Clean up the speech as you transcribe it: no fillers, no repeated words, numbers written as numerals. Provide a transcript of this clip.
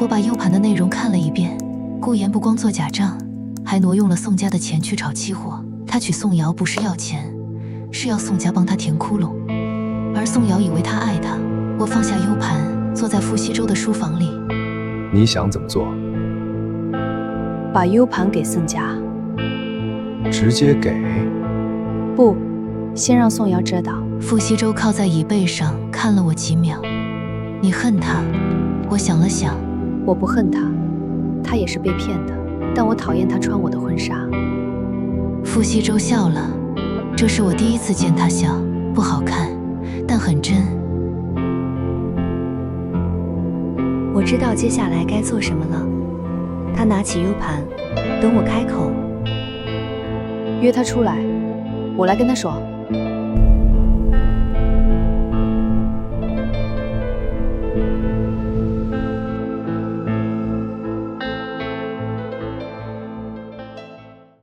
我把 U 盘的内容看了一遍，顾言不光做假账，还挪用了宋家的钱去炒期货。他娶宋瑶不是要钱，是要宋家帮他填窟窿。而宋瑶以为他爱他。我放下 U 盘，坐在傅西周的书房里。你想怎么做？把 U 盘给宋家。直接给？不，先让宋瑶知道。傅西周靠在椅背上看了我几秒。你恨他？我想了想，我不恨他，他也是被骗的，但我讨厌他穿我的婚纱。傅西周笑了，这是我第一次见他笑，不好看，但很真。我知道接下来该做什么了。他拿起 U 盘，等我开口。约他出来，我来跟他说。